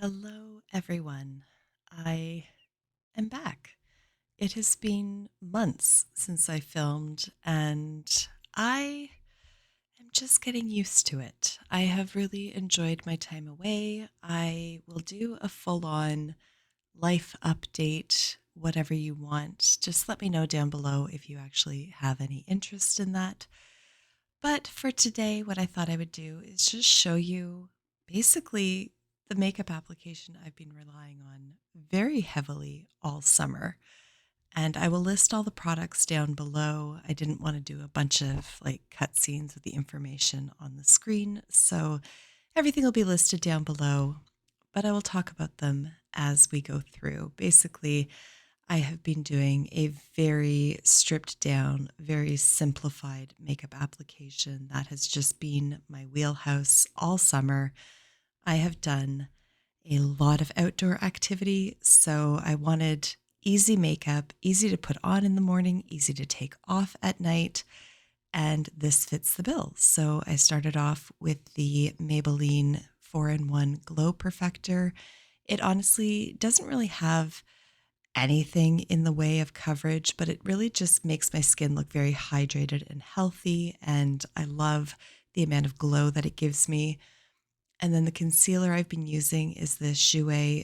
Hello, everyone. I am back. It has been months since I filmed, and I am just getting used to it. I have really enjoyed my time away. I will do a full on life update, whatever you want. Just let me know down below if you actually have any interest in that. But for today, what I thought I would do is just show you basically the makeup application I've been relying on very heavily all summer. And I will list all the products down below. I didn't want to do a bunch of like cutscenes with the information on the screen. So everything will be listed down below, but I will talk about them as we go through. Basically, I have been doing a very stripped down, very simplified makeup application that has just been my wheelhouse all summer. I have done a lot of outdoor activity, so I wanted easy makeup, easy to put on in the morning, easy to take off at night, and this fits the bill. So I started off with the Maybelline 4-in-1 Glow Perfector. It honestly doesn't really have anything in the way of coverage, but it really just makes my skin look very hydrated and healthy. And I love the amount of glow that it gives me. And then the concealer I've been using is the Joeur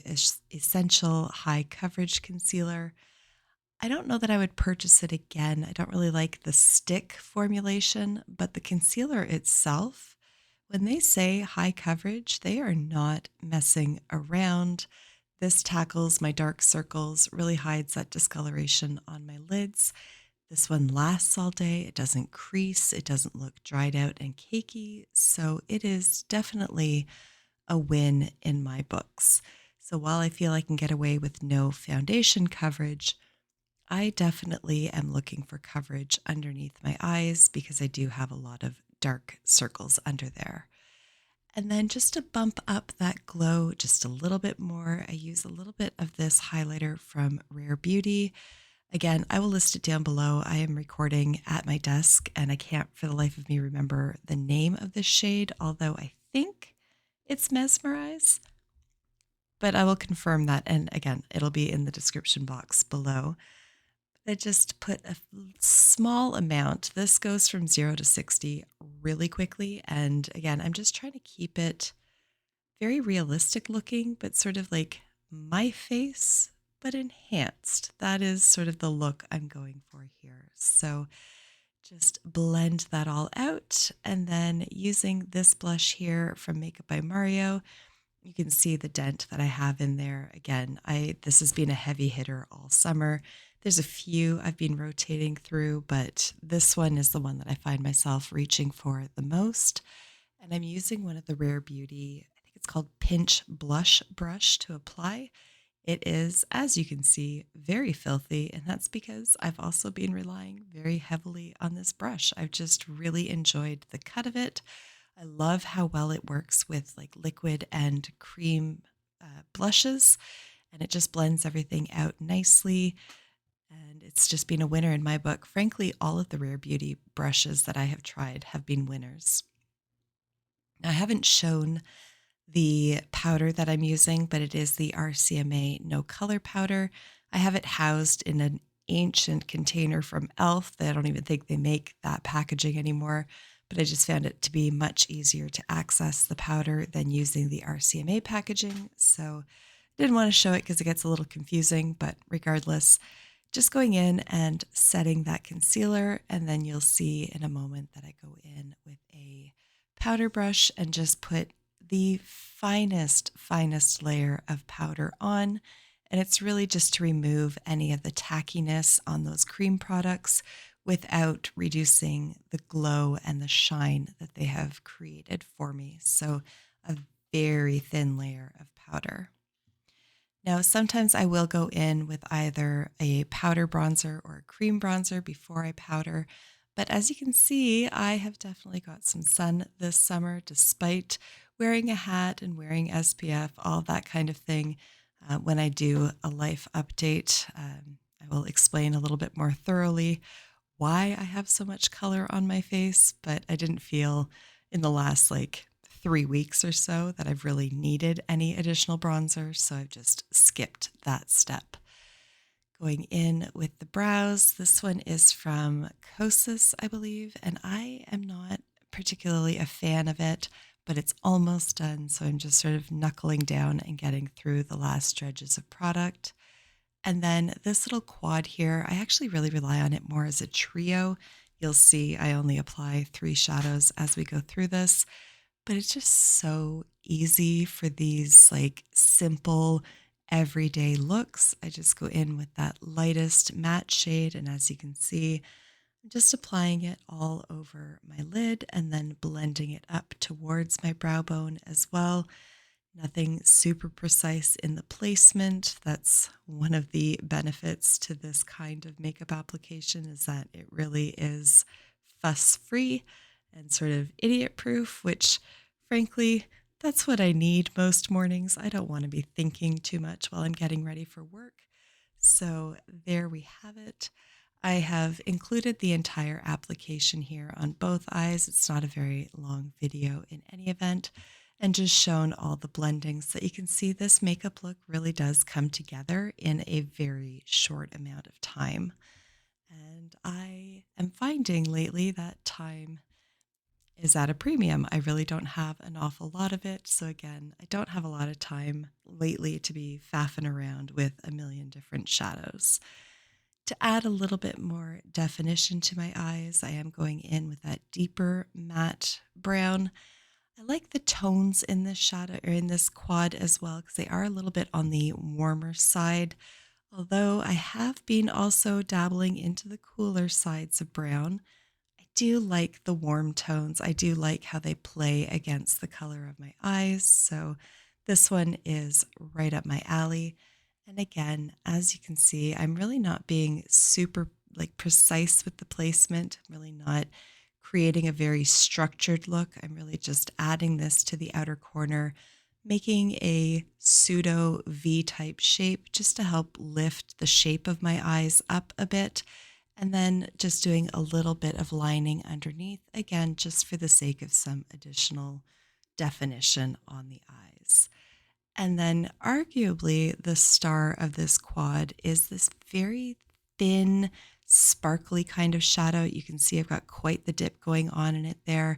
Essential High Coverage Concealer. I don't know that I would purchase it again. I don't really like the stick formulation, but the concealer itself, when they say high coverage, they are not messing around. This tackles my dark circles, really hides that discoloration on my lids. This one lasts all day. It doesn't crease. It doesn't look dried out and cakey. So it is definitely a win in my books. So while I feel I can get away with no foundation coverage, I definitely am looking for coverage underneath my eyes because I do have a lot of dark circles under there. And then just to bump up that glow just a little bit more, I use a little bit of this highlighter from Rare Beauty. Again, I will list it down below. I am recording at my desk and I can't for the life of me remember the name of this shade, although I think it's Mesmerize, but I will confirm that. And again, it'll be in the description box below. I just put a small amount. This goes from 0 to 60 really quickly. And again, I'm just trying to keep it very realistic looking, but sort of like my face, but enhanced. That is sort of the look I'm going for here. So just blend that all out. And then using this blush here from Makeup by Mario, you can see the dent that I have in there. Again, this has been a heavy hitter all summer. There's a few I've been rotating through, but this one is the one that I find myself reaching for the most. And I'm using one of the Rare Beauty, I think it's called Pinch Blush Brush to apply. It is, as you can see, very filthy, and that's because I've also been relying very heavily on this brush. I've just really enjoyed the cut of it. I love how well it works with like liquid and cream blushes, and it just blends everything out nicely. And it's just been a winner in my book. Frankly, all of the Rare Beauty brushes that I have tried have been winners. I haven't shown the powder that I'm using, but it is the RCMA No Color Powder. I have it housed in an ancient container from e.l.f. I don't even think they make that packaging anymore, but I just found it to be much easier to access the powder than using the RCMA packaging. So I didn't want to show it because it gets a little confusing, but regardless, just going in and setting that concealer, and then you'll see in a moment that I go in with a powder brush and just put the finest layer of powder on. And it's really just to remove any of the tackiness on those cream products without reducing the glow and the shine that they have created for me. So a very thin layer of powder. Now, sometimes I will go in with either a powder bronzer or a cream bronzer before I powder. But as you can see, I have definitely got some sun this summer, despite wearing a hat and wearing SPF, all that kind of thing. When I do a life update, I will explain a little bit more thoroughly why I have so much color on my face, but I didn't feel in the last like 3 weeks or so that I've really needed any additional bronzer, so I've just skipped that step. Going in with the brows, this one is from Kosas, I believe, and I am not particularly a fan of it, but it's almost done, so I'm just sort of knuckling down and getting through the last dredges of product. And then this little quad here, I actually really rely on it more as a trio. You'll see I only apply 3 shadows as we go through this, but it's just so easy for these like simple everyday looks. I just go in with that lightest matte shade, and as you can see, I'm just applying it all over my lid and then blending it up towards my brow bone as well. Nothing super precise in the placement. That's one of the benefits to this kind of makeup application, is that it really is fuss free and sort of idiot proof, which frankly, that's what I need most mornings. I don't want to be thinking too much while I'm getting ready for work. So there we have it. I have included the entire application here on both eyes. It's not a very long video in any event, and just shown all the blendings so that you can see this makeup look really does come together in a very short amount of time. And I am finding lately that time is at a premium. I really don't have an awful lot of it. So again, I don't have a lot of time lately to be faffing around with a million different shadows. To add a little bit more definition to my eyes, I am going in with that deeper matte brown. I like the tones in this shadow or in this quad as well because they are a little bit on the warmer side. Although I have been also dabbling into the cooler sides of brown. I do like the warm tones. I do like how they play against the color of my eyes. So this one is right up my alley. And again, as you can see, I'm really not being super like precise with the placement. I'm really not creating a very structured look. I'm really just adding this to the outer corner, making a pseudo V type shape just to help lift the shape of my eyes up a bit. And then just doing a little bit of lining underneath, again, just for the sake of some additional definition on the eyes. And then arguably the star of this quad is this very thin, sparkly kind of shadow. You can see I've got quite the dip going on in it there.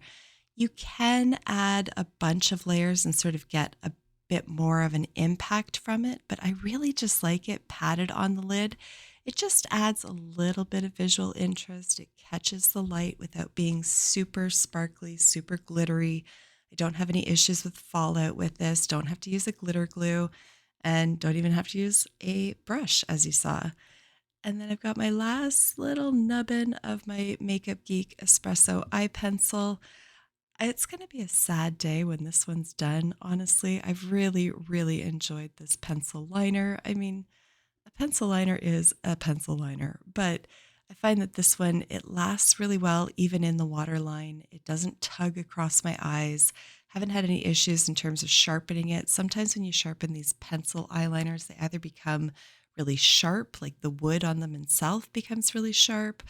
You can add a bunch of layers and sort of get a bit more of an impact from it, but I really just like it patted on the lid. It just adds a little bit of visual interest. It catches the light without being super sparkly, super glittery. I don't have any issues with fallout with this. Don't have to use a glitter glue and don't even have to use a brush, as you saw. And then I've got my last little nubbin of my Makeup Geek Espresso eye pencil. It's going to be a sad day when this one's done, honestly. I've really, really enjoyed this pencil liner. I mean, a pencil liner is a pencil liner, but I find that this one, it lasts really well, even in the waterline. It doesn't tug across my eyes. Haven't had any issues in terms of sharpening it. Sometimes when you sharpen these pencil eyeliners, they either become really sharp, like the wood on them itself becomes really sharp,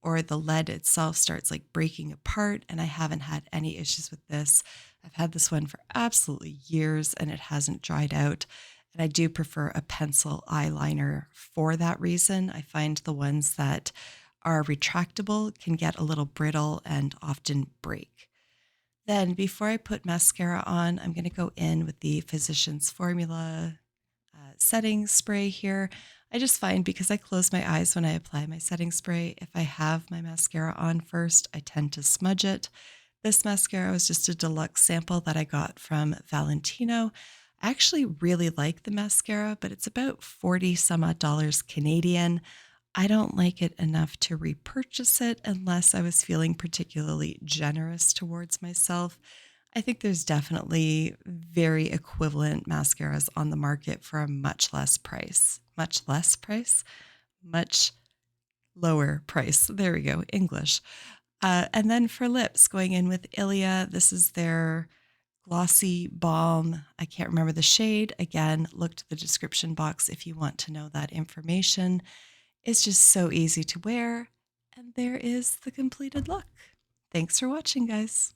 or the lead itself starts like breaking apart. And I haven't had any issues with this. I've had this one for absolutely years and it hasn't dried out. And I do prefer a pencil eyeliner for that reason. I find the ones that are retractable can get a little brittle and often break. Then before I put mascara on, I'm going to go in with the Physicians Formula setting spray here. I just find because I close my eyes when I apply my setting spray, if I have my mascara on first, I tend to smudge it. This mascara was just a deluxe sample that I got from Valentino. I actually really like the mascara, but it's about 40 some odd dollars Canadian. I don't like it enough to repurchase it unless I was feeling particularly generous towards myself. I think there's definitely very equivalent mascaras on the market for a much less price. Much less price? Much lower price. There we go, English. And then for lips, going in with Ilia, this is their glossy balm. I can't remember the shade. Again, look to the description box if you want to know that information. It's just so easy to wear. And there is the completed look. Thanks for watching, guys.